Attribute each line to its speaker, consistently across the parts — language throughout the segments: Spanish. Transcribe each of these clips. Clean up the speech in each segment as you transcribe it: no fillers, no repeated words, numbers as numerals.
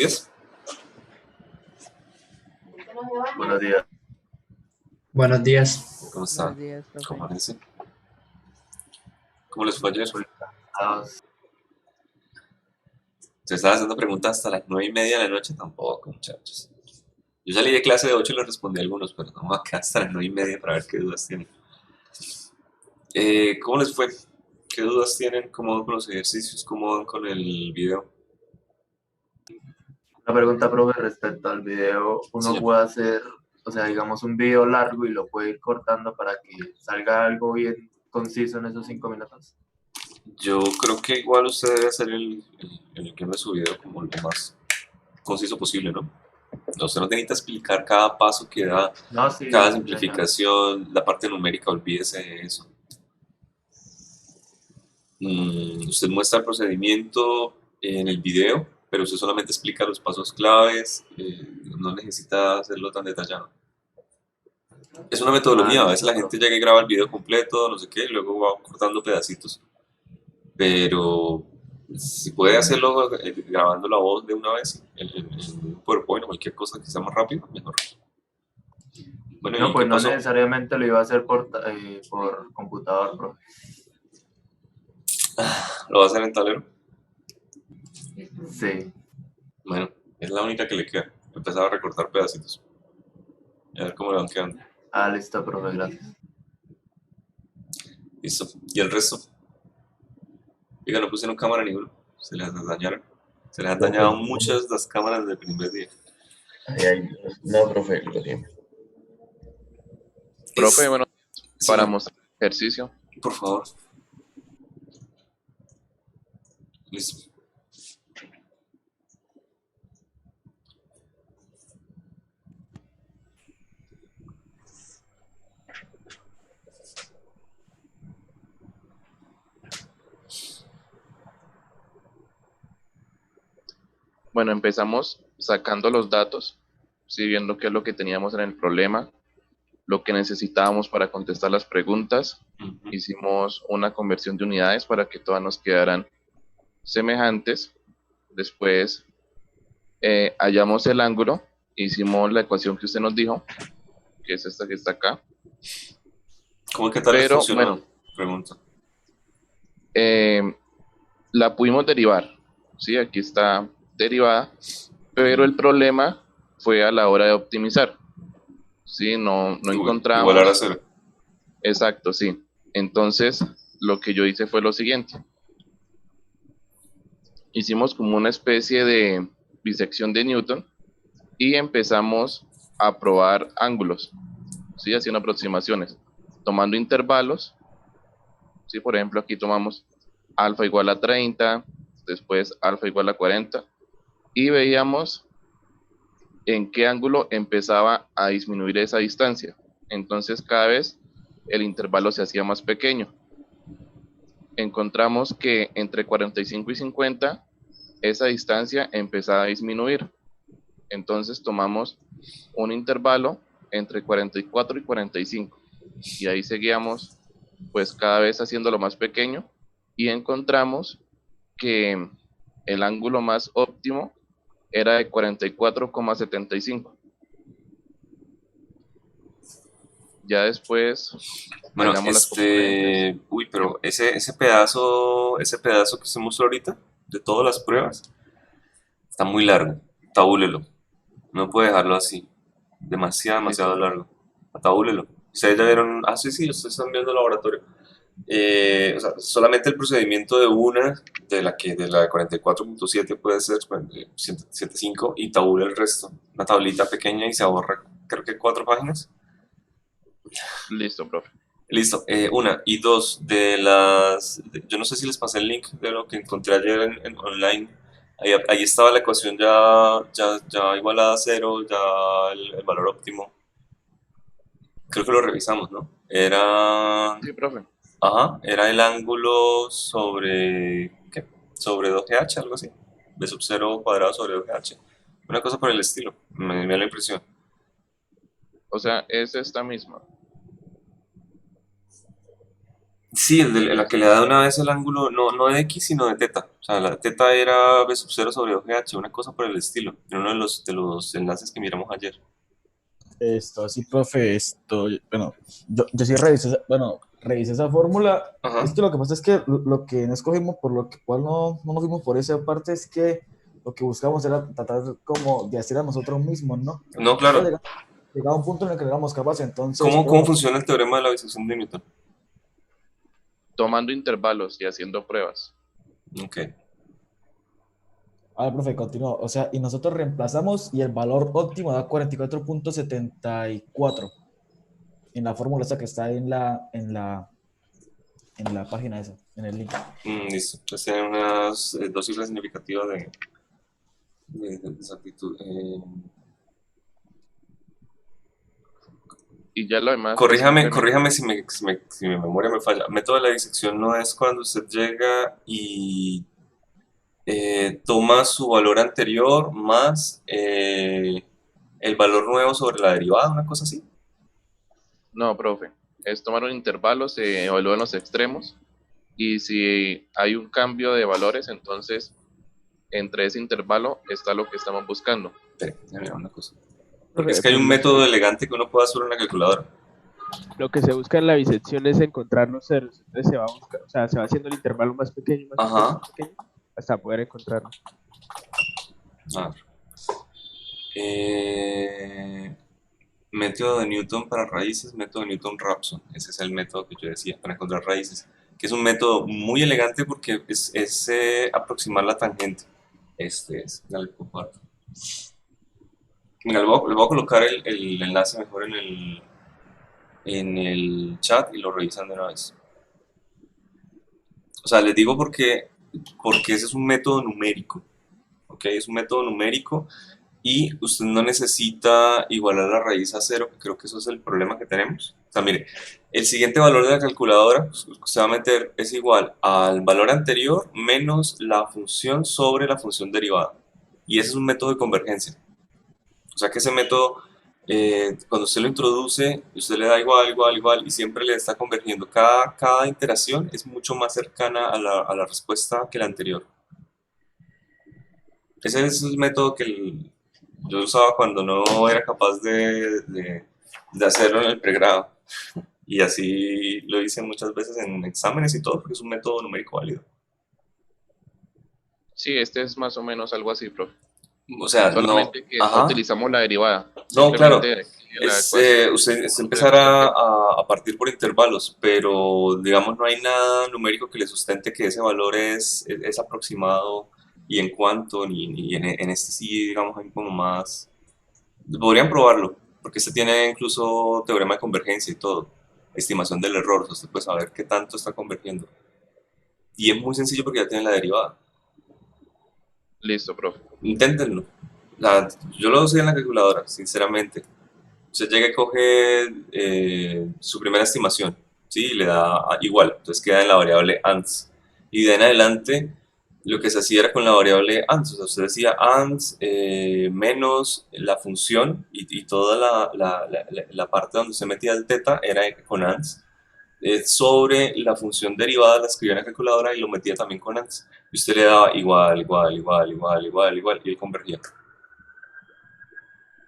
Speaker 1: días.
Speaker 2: Buenos días.
Speaker 3: Buenos días.
Speaker 1: ¿Cómo está?
Speaker 4: Buenos días, profe.
Speaker 1: ¿Cómo amanece? ¿Cómo les fue ayer? ¿Se estaba haciendo preguntas hasta las 9:30 de la noche? Tampoco, muchachos. Yo salí de clase de 8 y les respondí a algunos, pero no, acá hasta las 9:30 para ver qué dudas tienen. ¿Cómo les fue? ¿Qué dudas tienen? ¿Cómo van con los ejercicios? ¿Cómo van con el video?
Speaker 2: Una pregunta, profe, respecto al video. Uno
Speaker 1: Sí.
Speaker 2: puede hacer, o sea, digamos, un video largo y lo puede ir cortando para que salga algo bien conciso en esos 5 minutos.
Speaker 1: Yo creo que igual usted debe hacer el guión de su video como lo más conciso posible, ¿no? Usted no necesita explicar cada paso que da,
Speaker 2: No, sí,
Speaker 1: cada
Speaker 2: señor.
Speaker 1: simplificación, la parte numérica, olvídese de eso. Usted muestra el procedimiento en el video, pero usted solamente explica los pasos claves, no necesita hacerlo tan detallado. Es una metodología, a veces la gente llega y graba el video completo, no sé qué, y luego va cortando pedacitos. Pero si puede hacerlo grabando la voz de una vez en un PowerPoint o cualquier cosa que sea más rápido, mejor. Bueno,
Speaker 2: No,
Speaker 1: ¿y
Speaker 2: pues
Speaker 1: qué
Speaker 2: no
Speaker 1: pasó?
Speaker 2: necesariamente lo iba a hacer por computador, profe.
Speaker 1: ¿Lo va a hacer en tablero?
Speaker 2: Sí.
Speaker 1: Bueno, es la única que le queda. Empezar a recortar pedacitos. Y a ver cómo le van quedando.
Speaker 2: Ah, listo, profe, gracias.
Speaker 1: Listo. ¿Y el resto? Diga, no pusieron cámara ni uno. Se les dañaron. Se les han dañado muchas las cámaras del primer día.
Speaker 5: No, profe, lo tiene.
Speaker 1: Es-
Speaker 5: Profe, bueno, para
Speaker 1: señor,
Speaker 5: mostrar el ejercicio.
Speaker 1: por favor. Listo.
Speaker 5: Bueno, empezamos sacando los datos, ¿sí? Viendo qué es lo que teníamos en el problema, lo que necesitábamos para contestar las preguntas.
Speaker 1: Ujú.
Speaker 5: Hicimos una conversión de unidades para que todas nos quedaran semejantes. Después hallamos el ángulo, hicimos la ecuación que usted nos dijo, que es esta que está acá.
Speaker 1: ¿Cómo que tal les
Speaker 5: Pero
Speaker 1: funcionó?
Speaker 5: bueno,
Speaker 1: Pregunta.
Speaker 5: la pudimos derivar, ¿sí? Aquí está derivada, pero el problema fue a la hora de optimizar, ¿sí? No encontramos.
Speaker 1: Igualar a cero.
Speaker 5: Exacto, sí. Entonces, lo que yo hice fue lo siguiente. Hicimos como una especie de bisección de Newton y empezamos a probar ángulos, ¿sí? Haciendo aproximaciones, tomando intervalos, ¿sí? Por ejemplo, aquí tomamos alfa igual a 30, después alfa igual a 40, y veíamos en qué ángulo empezaba a disminuir esa distancia. Entonces, cada vez el intervalo se hacía más pequeño. Encontramos que entre 45 y 50 esa distancia empezaba a disminuir. Entonces tomamos un intervalo entre 44 y 45 y ahí seguíamos pues cada vez haciéndolo más pequeño y encontramos que el ángulo más óptimo era de 44,75. Ya después
Speaker 1: Bueno,
Speaker 5: hallamos las componentes.
Speaker 1: uy, pero ese pedazo que se mostró ahorita, de todas las pruebas, está muy largo. Tabúlelo. No puede dejarlo así. Demasiado
Speaker 5: Listo.
Speaker 1: largo. Tabúlelo. Ustedes ya vieron, sí, ustedes están viendo el laboratorio. O sea, solamente el procedimiento de una, de la de 44.7 puede ser 7.5 y tabula el resto. Una tablita pequeña y se ahorra, creo que 4 páginas.
Speaker 5: Listo, profe.
Speaker 1: Listo, una. Y dos, yo no sé si les pasé el link de lo que encontré ayer en online. Ahí estaba la ecuación ya igualada a cero, ya el valor óptimo. Creo que lo revisamos, ¿no?
Speaker 5: Sí, profe.
Speaker 1: Era el ángulo sobre, ¿qué? Sobre 2GH, algo así. B sub 0 cuadrado sobre 2GH. Una cosa por el estilo, me da la impresión.
Speaker 5: O sea, es esta misma.
Speaker 1: Sí, la que le da de una vez el ángulo, no de X, sino de teta. O sea, la teta era B sub 0 sobre OGH, una cosa por el estilo, en uno de los enlaces que miramos ayer.
Speaker 4: Esto, sí, profe, bueno, yo sí revisé, bueno, revisé esa fórmula.
Speaker 1: Ajá.
Speaker 4: Es que lo que pasa es que lo que no escogimos, por lo que cual no nos fuimos por esa parte, es que lo que buscábamos era tratar como de hacer a nosotros mismos, ¿no?
Speaker 1: No, claro.
Speaker 4: Llegaba un punto en el que no éramos capaces, entonces...
Speaker 1: ¿Cómo
Speaker 4: bueno,
Speaker 1: funciona el teorema de la bisección de Newton?
Speaker 5: Tomando intervalos y haciendo pruebas.
Speaker 1: Ok.
Speaker 4: a ver, profe, continúa. O sea, y nosotros reemplazamos y el valor óptimo da 44.74 en la fórmula esa que está en la página esa, en el link.
Speaker 1: Listo. Entonces tienen unas dos cifras significativas de exactitud.
Speaker 5: Y ya lo demás...
Speaker 1: Corríjame si mi memoria me falla. Método de la disección no es cuando usted llega y toma su valor anterior más el valor nuevo sobre la derivada, una cosa así.
Speaker 5: No, profe. Es tomar un intervalo, se evalúan los extremos y si hay un cambio de valores, entonces entre ese intervalo está lo que estamos buscando.
Speaker 1: Espere, déjame ver una cosa. Porque es que hay un método elegante que uno puede hacer en la calculadora.
Speaker 6: Lo que se busca en la bisección es encontrar los ceros. Entonces se va a buscar, o sea, se va haciendo el intervalo más pequeño, más pequeño, hasta poder encontrarlo.
Speaker 1: A ver. Método de Newton para raíces, método de Newton-Raphson. Ese es el método que yo decía para encontrar raíces. Que es un método muy elegante porque es aproximar la tangente. Este es. Dale, por favor. Mira, le voy a colocar el enlace mejor en el chat y lo revisan de una vez. O sea, les digo porque ese es un método numérico. ¿Ok? Es un método numérico y usted no necesita igualar la raíz a 0, que creo que eso es el problema que tenemos. O sea, mire, el siguiente valor de la calculadora pues, usted va a meter es igual al valor anterior menos la función sobre la función derivada. Y ese es un método de convergencia. O sea que ese método, cuando usted lo introduce, usted le da igual, igual, igual, y siempre le está convergiendo. Cada iteración es mucho más cercana a la respuesta que la anterior. Ese es el método que yo usaba cuando no era capaz de hacerlo en el pregrado. Y así lo hice muchas veces en exámenes y todo, porque es un método numérico válido.
Speaker 5: Sí, este es más o menos algo así, profe.
Speaker 1: O sea,
Speaker 5: solamente que no utilizamos la derivada.
Speaker 1: No, claro.
Speaker 5: Usted
Speaker 1: empezar a partir por intervalos, pero digamos no hay nada numérico que le sustente que ese valor es aproximado y en cuánto, ni en este sí, digamos, hay como más... Podrían probarlo, porque este tiene incluso teorema de convergencia y todo, estimación del error, o sea, usted puede saber qué tanto está convergiendo. Y es muy sencillo porque ya tiene la derivada.
Speaker 5: Listo, profe.
Speaker 1: Inténtenlo. Yo lo usé en la calculadora, sinceramente. Usted llega y coge su primera estimación, ¿sí? Y le da igual, entonces queda en la variable ans. Y de en adelante, lo que se hacía era con la variable ans, o sea, usted decía ans menos la función y toda la parte donde se metía el teta era con ans. Sobre la función derivada la escribía en la calculadora y lo metía también con ans. Y usted le daba igual, igual, igual, igual, igual, igual, y él convergía.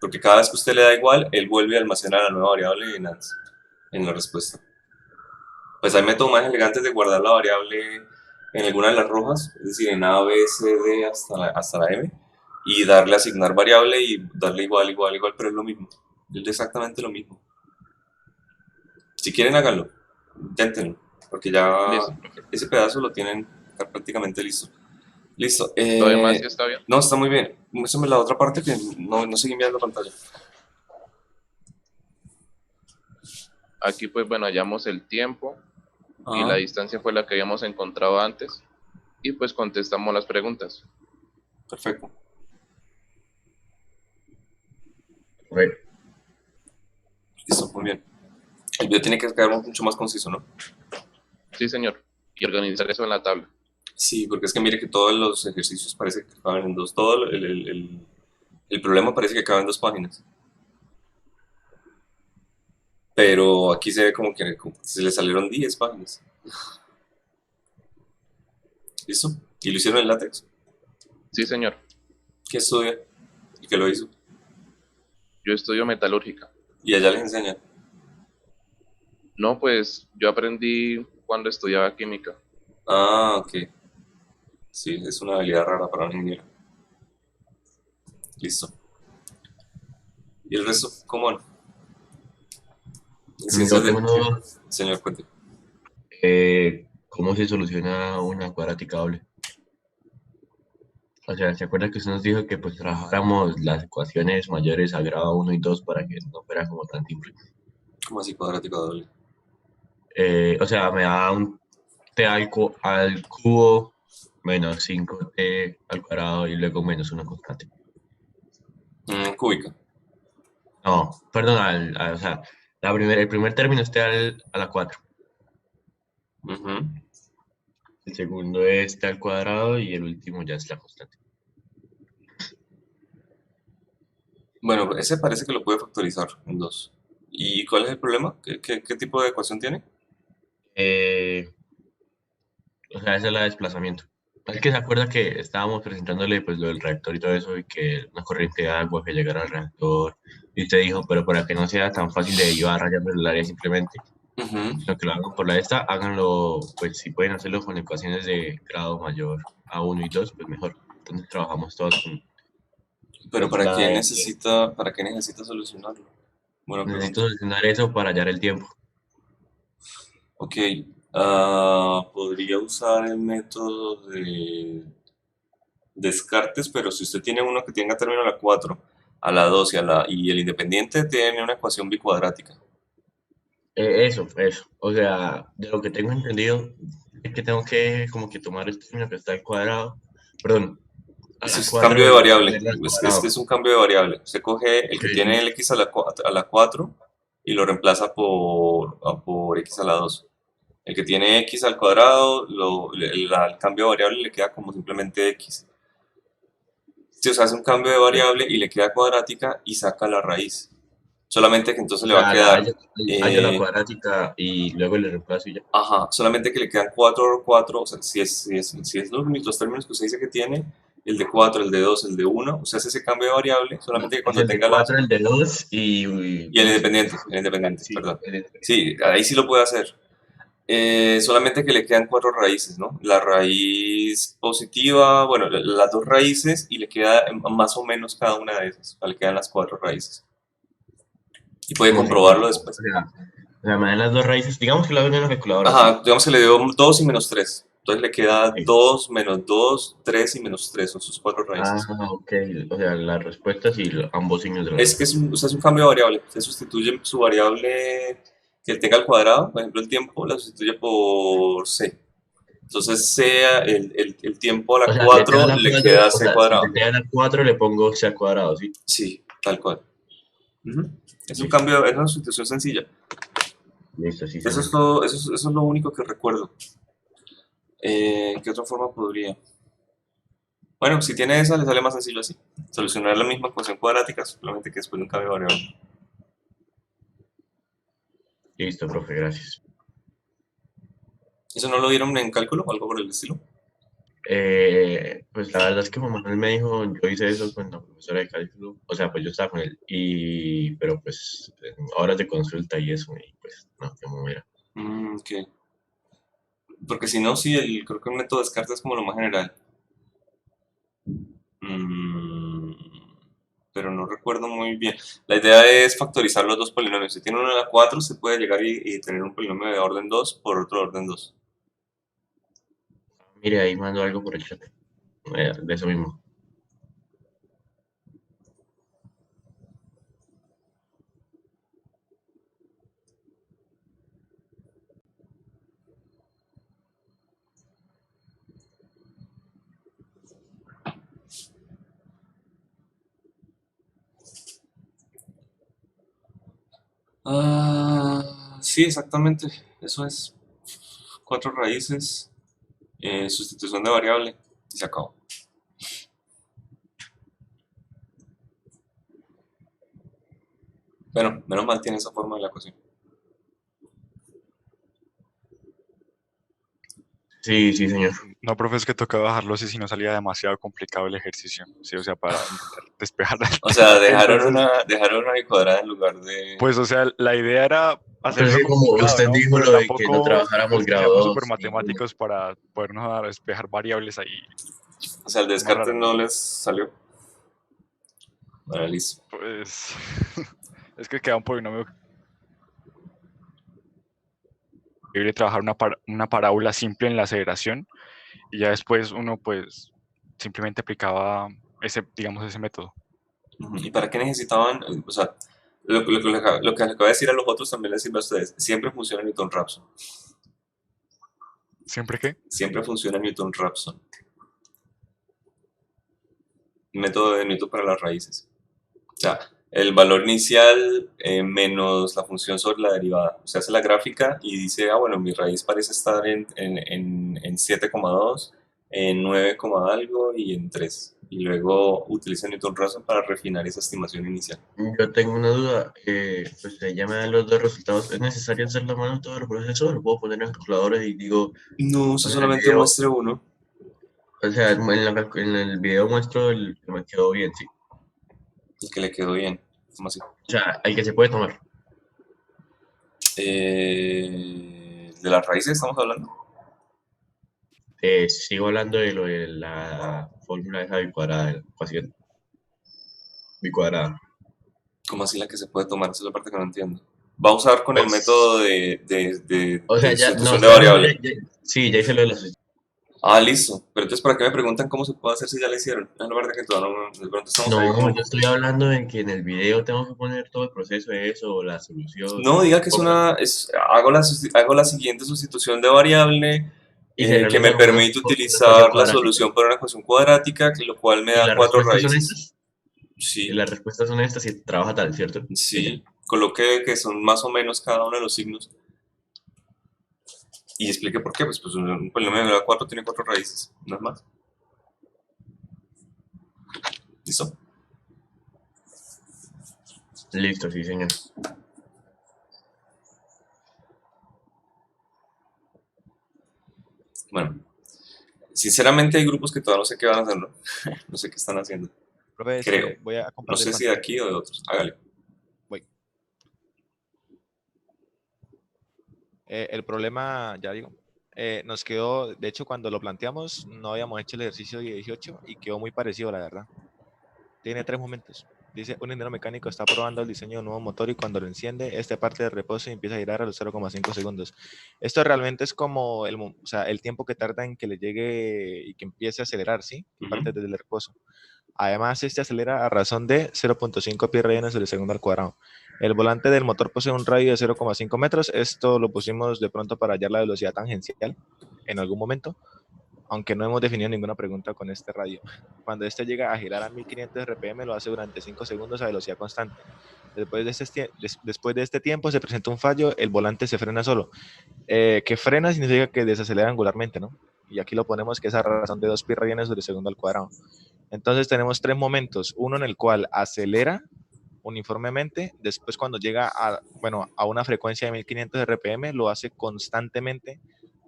Speaker 1: Porque cada vez que usted le da igual, él vuelve a almacenar la nueva variable en la respuesta. Pues hay métodos más elegantes de guardar la variable en alguna de las rojas, es decir, en A, B, C, D hasta la M, y darle asignar variable y darle igual, igual, igual, pero es lo mismo. Es exactamente lo mismo. Si quieren, háganlo. Inténtenlo, porque ya
Speaker 5: Listo.
Speaker 1: ese pedazo lo tienen prácticamente listo. Listo.
Speaker 5: Lo demás ya está bien.
Speaker 1: No, está muy bien. Muéstrame la otra parte que no seguí mirando la pantalla.
Speaker 5: Aquí pues bueno, hallamos el tiempo y
Speaker 1: Ajá.
Speaker 5: la distancia fue la que habíamos encontrado antes y pues contestamos las preguntas.
Speaker 1: Perfecto. Listo, muy bien. El video tiene que quedar mucho más conciso, ¿no?
Speaker 5: Sí, señor. Y organizar eso en la tabla.
Speaker 1: Sí, porque es que mire que todos los ejercicios parece que caben en dos. Todo el problema parece que cabe en 2 páginas. Pero aquí se ve como que se le salieron 10 páginas. ¿Listo? ¿Y lo hicieron en látex?
Speaker 5: Sí, señor.
Speaker 1: ¿Qué estudia? ¿Y qué lo hizo?
Speaker 5: Yo estudio metalúrgica.
Speaker 1: Y allá les enseñan.
Speaker 5: No, pues yo aprendí cuando estudiaba química.
Speaker 1: Ah, ok. Sí, es una habilidad rara para un ingeniero. Listo. ¿Y el resto? ¿Cómo van? En ciencias
Speaker 7: Yo tengo
Speaker 1: del...
Speaker 7: una duda.
Speaker 1: Señor, cuente.
Speaker 7: ¿Cómo se soluciona una cuadrática-doble? O sea, ¿se acuerda que usted nos dijo que pues trabajáramos las ecuaciones mayores a grado uno y 2 para que no fuera como tan simple?
Speaker 1: ¿Cómo así cuadrático doble?
Speaker 7: O sea, me da un t al cubo menos 5t al cuadrado y luego menos una constante.
Speaker 1: Cúbica.
Speaker 7: No, perdón, o sea, el primer término es t a la 4.
Speaker 1: Ujú.
Speaker 7: El segundo es t al cuadrado y el último ya es la constante.
Speaker 1: Bueno, ese parece que lo puede factorizar en 2. ¿Y cuál es el problema? ¿Qué tipo de ecuación tiene?
Speaker 7: Eh, O sea, ese es el desplazamiento. Es que se acuerda que estábamos presentándole pues lo del reactor y todo eso y que una corriente de agua que llegara al reactor y usted dijo, pero para que no sea tan fácil de llevar rayando el área simplemente,
Speaker 1: Ujú.
Speaker 7: sino que lo hagan por la esta, háganlo, pues si pueden hacerlo con ecuaciones de grado mayor a uno y 2 pues mejor. Entonces trabajamos todos con
Speaker 1: Pero
Speaker 7: la de
Speaker 1: ¿para qué necesita solucionarlo? Buena
Speaker 7: necesito
Speaker 1: pregunta.
Speaker 7: solucionar eso para hallar el tiempo.
Speaker 1: Ok, podría usar el método de Descartes, pero si usted tiene uno que tenga término a la 4, a la 2 y el independiente tiene una ecuación bicuadrática.
Speaker 7: Eso. O sea, de lo que tengo entendido es que tengo que como que tomar el término que está al cuadrado, perdón, a
Speaker 1: Eso
Speaker 7: la
Speaker 1: es cambio
Speaker 7: 4
Speaker 1: de
Speaker 7: y
Speaker 1: variable.
Speaker 7: ponerlo al
Speaker 1: Es
Speaker 7: cuadrado.
Speaker 1: un cambio de variable. Se coge el
Speaker 7: Ok,
Speaker 1: que tiene el x a la 4 y lo reemplaza por x a la 2. El que tiene x al cuadrado, el cambio de variable le queda como simplemente x. Si o sea, hace un cambio de
Speaker 7: ok.
Speaker 1: variable y le queda cuadrática y saca la raíz. Solamente que entonces
Speaker 7: O
Speaker 1: le va a
Speaker 7: sea,
Speaker 1: quedar,
Speaker 7: hallo la
Speaker 1: eh,
Speaker 7: cuadrática y luego le reemplazo y ya.
Speaker 1: ajá, solamente que le quedan 4, o sea, si es los términos que usted dice que tiene, el de 4, el de 2, el de 1, usted hace ese cambio de variable, solamente que
Speaker 7: Es
Speaker 1: cuando
Speaker 7: el de
Speaker 1: tenga las...
Speaker 7: 4 el de 2
Speaker 1: Y
Speaker 7: ¿cómo es?
Speaker 1: el independiente,
Speaker 7: Sí,
Speaker 1: perdón.
Speaker 7: el de
Speaker 1: Sí, ahí sí lo puede hacer. Solamente que le quedan 4 raíces, ¿no? La raíz positiva, bueno, las 2 raíces y le queda más o menos cada una de esas. O sea, le quedan las 4 raíces. Y puede
Speaker 7: ¿cómo así?
Speaker 1: comprobarlo
Speaker 7: O
Speaker 1: después.
Speaker 7: sea, me dan las dos raíces. Digamos que lo hago en una calculadora, ¿sí?
Speaker 1: Ajá, digamos que le dio 2 y -3. Entonces le queda
Speaker 7: Ok.
Speaker 1: 2, -2, 3 y -3. Son sus 4 raíces.
Speaker 7: Ok. O sea, las respuestas y ambos signos de la
Speaker 1: Es que es
Speaker 7: respuesta.
Speaker 1: un, o sea, es un cambio de variable. Usted sustituye su variable que tenga al cuadrado, por ejemplo, el tiempo, la sustituye por c. Entonces sea el tiempo a
Speaker 7: O
Speaker 1: la
Speaker 7: sea, de t a
Speaker 1: 4
Speaker 7: la
Speaker 1: le
Speaker 7: 4,
Speaker 1: queda
Speaker 7: o
Speaker 1: c
Speaker 7: sea, de
Speaker 1: cuadrado.
Speaker 7: t a la 4 le pongo c al cuadrado, ¿sí?
Speaker 1: Sí, tal cual. Ujú. Es un
Speaker 7: Listo.
Speaker 1: cambio, es una sustitución sencilla.
Speaker 7: Listo, sí,
Speaker 1: Eso es
Speaker 7: señor.
Speaker 1: todo, eso es lo único que recuerdo. ¿Qué otra forma podría? Bueno, si tiene esa, le sale más sencillo así. Solucionar la misma ecuación cuadrática, solamente que después de un cambio de variable.
Speaker 7: Listo, profe, gracias.
Speaker 1: ¿Eso no lo dieron en cálculo o algo por el estilo?
Speaker 7: Pues la verdad es que Juan Manuel me dijo, yo hice eso con la profesora de cálculo, o sea, pues yo estaba con él, pero pues en horas de consulta y eso, y pues no, que me era.
Speaker 1: Ok. Porque si no, sí, creo que el método de Descartes es como lo más general. Mm, pero no recuerdo muy bien. La idea es factorizar los dos polinomios. Si tiene uno a la 4, se puede llegar y tener un polinomio de orden 2 por otro de orden 2.
Speaker 7: Mire, ahí mando algo por el chat, de eso mismo.
Speaker 1: Sí, exactamente. Eso es 4 raíces, sustitución de variable y se acabó. Bueno, menos mal tiene esa forma de la ecuación.
Speaker 7: Sí, sí, señor.
Speaker 8: No, profe, es que tocaba bajarlo así si no salía demasiado complicado el ejercicio. Sí, o sea, para intentar despejar.
Speaker 1: O sea, dejaron
Speaker 8: Entonces,
Speaker 1: una bicuadrada en lugar de...
Speaker 8: pues, o sea, la idea era
Speaker 7: Pero es
Speaker 8: hacerlo
Speaker 7: que como
Speaker 8: complicado,
Speaker 7: usted
Speaker 8: ¿no?
Speaker 7: dijo
Speaker 8: Pero
Speaker 7: lo de que no
Speaker 8: tampoco
Speaker 7: trabajáramos
Speaker 8: pues que
Speaker 7: grado
Speaker 8: seamos
Speaker 7: 2
Speaker 8: súper matemáticos para podernos despejar variables ahí
Speaker 1: O sea, el
Speaker 8: más
Speaker 1: descarte
Speaker 8: raras,
Speaker 1: no
Speaker 8: ¿no?
Speaker 1: les salió. Bueno, listo.
Speaker 8: Pues, es que queda un polinomio posible trabajar una parábola simple en la aceleración y ya después uno pues simplemente aplicaba digamos, ese método.
Speaker 1: Ujú. ¿Y para qué necesitaban? O sea, lo que les acabo de decir a los otros también les sirve a ustedes. Siempre funciona Newton-Raphson.
Speaker 8: ¿Siempre que?
Speaker 1: Siempre funciona Newton-Raphson. Método de Newton para las raíces. O sea, el valor inicial menos la función sobre la derivada. Se hace la gráfica y dice, ah, bueno, mi raíz parece estar en 7,2, en 9, algo y en 3. Y luego utiliza Newton-Raphson para refinar esa estimación inicial.
Speaker 7: Yo tengo una duda, pues ya me dan los dos resultados. ¿Es necesario hacer la mano todo el proceso? ¿Lo puedo poner en la calculadora y digo,
Speaker 1: No, eso
Speaker 7: pues en el
Speaker 1: solamente
Speaker 7: video,
Speaker 1: muestra uno.
Speaker 7: o sea, en el video muestro el que me quedó bien, sí?
Speaker 1: El que le quedó bien. ¿Cómo así?
Speaker 7: O sea, el que se puede tomar.
Speaker 1: De las raíces estamos hablando.
Speaker 7: Sigo hablando de lo de la fórmula de esa bicuadrada, la ecuación bicuadrada.
Speaker 1: ¿Cómo así la que se puede tomar? Esa es la parte que no entiendo. Va a usar con el método
Speaker 7: Pues,
Speaker 1: de
Speaker 7: o sea, ya, no,
Speaker 1: sustitución de
Speaker 7: estoy hablando
Speaker 1: variable.
Speaker 7: sí, ya hice lo de la sustitución.
Speaker 1: Ah, listo. Pero entonces, ¿para qué me preguntan cómo se puede hacer si ya lo hicieron? Es la verdad que todavía no, de pronto estamos ahí
Speaker 7: No,
Speaker 1: como...
Speaker 7: yo estoy hablando de que en el video tengo que poner todo el proceso de eso, o la solución,
Speaker 1: No, diga que es
Speaker 7: póngalo.
Speaker 1: hago la siguiente sustitución de variable
Speaker 7: Y se
Speaker 1: que me
Speaker 7: realiza
Speaker 1: permite
Speaker 7: una ecuación
Speaker 1: utilizar la
Speaker 7: cuadrática.
Speaker 1: solución para una ecuación cuadrática, lo cual me
Speaker 7: Y
Speaker 1: da
Speaker 7: las
Speaker 1: 4
Speaker 7: respuestas son
Speaker 1: raíces.
Speaker 7: estas. Y
Speaker 1: Sí,
Speaker 7: las respuestas son estas y trabaja tal, ¿cierto? Y ya.
Speaker 1: sí. Coloque que son más o menos cada uno de los signos y explique por qué. Pues un polinomio de 4 tiene 4 raíces, no es más. ¿Listo?
Speaker 7: Listo, sí, señor.
Speaker 1: Bueno, sinceramente hay grupos que todavía no sé qué van a hacer, ¿no? No sé qué están haciendo.
Speaker 9: Profe,
Speaker 1: Creo.
Speaker 9: voy a
Speaker 1: No
Speaker 9: compartir
Speaker 1: sé si de
Speaker 9: pantalla.
Speaker 1: aquí o de otros. Hágale.
Speaker 9: Voy. El problema, ya digo, nos quedó, de hecho, cuando lo planteamos, no habíamos hecho el ejercicio 18 y quedó muy parecido, la verdad. Tiene 3 momentos. Dice, un ingeniero mecánico está probando el diseño de un nuevo motor y cuando lo enciende, esta parte de reposo y empieza a girar a los 0,5 segundos. Esto realmente es como el tiempo que tarda en que le llegue y que empiece a acelerar, ¿sí? Parte del reposo. Además, este acelera a razón de 0,5 pi radianes sobre segundo al cuadrado. El volante del motor posee un radio de 0,5 metros. Esto lo pusimos de pronto para hallar la velocidad tangencial en algún momento, aunque no hemos definido ninguna pregunta con este radio. Cuando este llega a girar a 1500 RPM, lo hace durante 5 segundos a velocidad constante. Después de este tiempo se presenta un fallo, el volante se frena solo. Que frena significa que desacelera angularmente, ¿no? Y aquí lo ponemos que es a razón de 2 pi radianes sobre segundo al cuadrado. Entonces tenemos 3 momentos, uno en el cual acelera uniformemente, después cuando llega a una frecuencia de 1500 RPM lo hace constantemente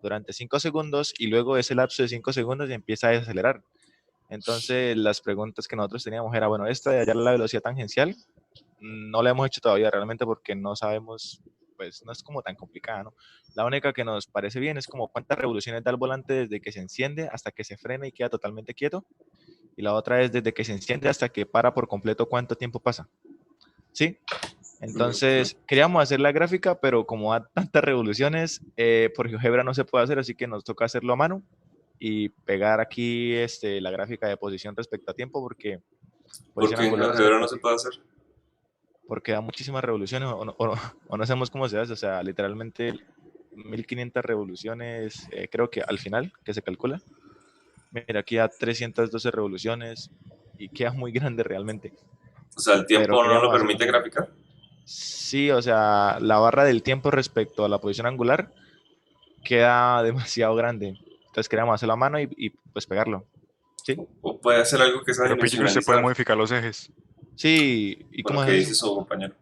Speaker 9: durante 5 segundos y luego ese lapso de 5 segundos empieza a desacelerar. Entonces las preguntas que nosotros teníamos era, bueno, esta de hallar la velocidad tangencial no la hemos hecho todavía realmente porque no sabemos, pues no es como tan complicada, ¿no? La única que nos parece bien es como cuántas revoluciones da el volante desde que se enciende hasta que se frena y queda totalmente quieto. Y la otra es desde que se enciende hasta que para por completo, ¿cuánto tiempo pasa? ¿Sí? Entonces, queríamos hacer la gráfica, pero como da tantas revoluciones, por GeoGebra no se puede hacer, así que nos toca hacerlo a mano y pegar aquí la gráfica de posición respecto a tiempo, porque
Speaker 1: ¿Por qué en GeoGebra no se puede hacer?
Speaker 9: Porque da muchísimas revoluciones o no sabemos cómo se hace, o sea, literalmente 1500 revoluciones, creo que al final, que se calcula. Mira, aquí da 312 revoluciones y queda muy grande realmente.
Speaker 1: O sea, ¿el tiempo no lo permite graficar?
Speaker 9: Sí, o sea, la barra del tiempo respecto a la posición angular queda demasiado grande. Entonces queríamos hacerlo a mano y pues pegarlo. ¿Sí?
Speaker 1: O puede hacer algo que sea
Speaker 8: Pero Pichiro, usted puede modificar los ejes.
Speaker 9: Sí, ¿y cómo
Speaker 1: es
Speaker 9: es
Speaker 1: eso?
Speaker 9: eso?
Speaker 1: Dice su compañero.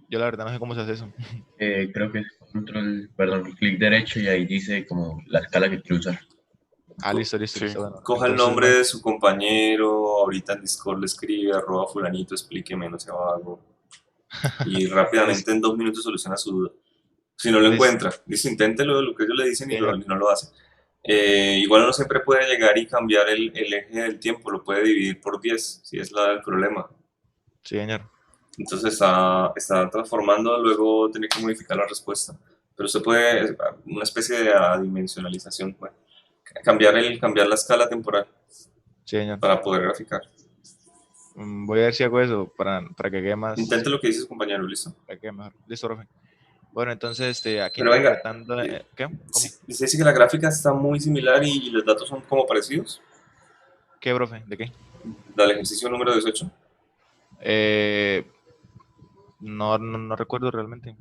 Speaker 9: Yo la verdad no sé cómo se hace eso.
Speaker 7: Creo que es clic derecho y ahí dice como la escala que quiero usar.
Speaker 9: Ah, listo, listo,
Speaker 8: Sí.
Speaker 9: listo. Bueno,
Speaker 1: Coja el
Speaker 9: entonces,
Speaker 1: nombre de su compañero, ahorita en Discord le escribe @fulanito, explíqueme, no sea vago. Y rápidamente en 2 minutos soluciona su duda. Si no lo
Speaker 9: Listo.
Speaker 1: encuentra, dice inténtelo lo que ellos le dicen y
Speaker 9: Señor.
Speaker 1: no lo hace. Igual uno siempre puede llegar y cambiar el eje del tiempo, lo puede dividir por 10, si es el problema.
Speaker 9: Sí, señor.
Speaker 1: Entonces está transformando, luego tiene que modificar la respuesta. Pero usted puede, una especie de adimensionalización, bueno, cambiar la escala temporal
Speaker 9: Sí, señor.
Speaker 1: para poder graficar.
Speaker 9: Voy a ver si hago eso para que quede más.
Speaker 1: Intente lo que dice su compañero, listo.
Speaker 9: Para que quede mejor. Listo, profe. Bueno, entonces, aquí
Speaker 1: Pero venga,
Speaker 9: interpretando. ¿Qué? ¿Cómo?
Speaker 1: Dice que la gráfica está muy similar y los datos son como parecidos.
Speaker 9: ¿Qué, profe? ¿De qué?
Speaker 1: Dale, ejercicio número 18.
Speaker 9: No recuerdo realmente.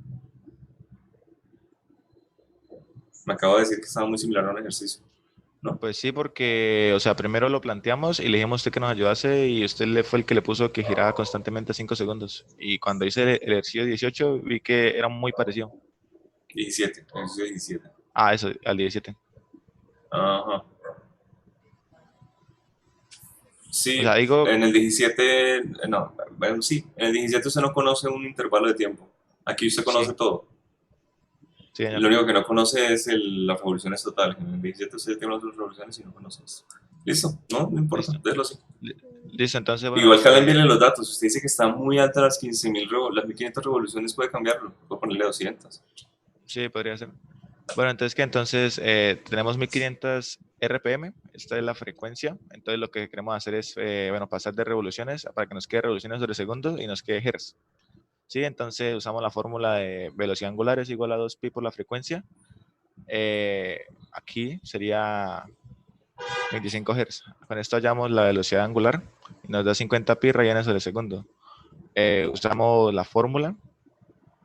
Speaker 1: Me acabo de decir que estaba muy similar a un ejercicio. ¿No?
Speaker 9: Pues sí, porque, o sea, primero lo planteamos y le dijimos a usted que nos ayudase y usted fue el que le puso que giraba constantemente 5 segundos. Y cuando hice el ejercicio 18 vi que era muy parecido.
Speaker 1: 17, ejercicio 17.
Speaker 9: Ah, eso, al 17.
Speaker 1: Ajá. Sí,
Speaker 9: O sea, digo,
Speaker 1: en el 17, no, bueno, sí, en el 17 usted no conoce un intervalo de tiempo. Aquí usted conoce
Speaker 9: Sí.
Speaker 1: todo.
Speaker 9: sí, señor.
Speaker 1: Lo único que no conoce es las revoluciones totales. En el 17 usted tiene otras revoluciones y no conoce esto. Listo, no importa,
Speaker 9: Listo.
Speaker 1: déjelo así.
Speaker 9: Listo, entonces, bueno,
Speaker 1: Igual que al enviarle los datos, usted dice que está muy alta las 15.000, las 1500 revoluciones, puede cambiarlo, puede ponerle 200.
Speaker 9: Sí, podría ser. Bueno, entonces tenemos 1500 RPM, esta es la frecuencia, entonces lo que queremos hacer es, pasar de revoluciones para que nos quede revoluciones sobre segundo y nos quede hertz. Sí, entonces usamos la fórmula de velocidad angular es igual a 2pi por la frecuencia. Aquí sería 25 Hz. Con esto hallamos la velocidad angular y nos da 50 pi rayanes sobre segundo. Usamos la fórmula,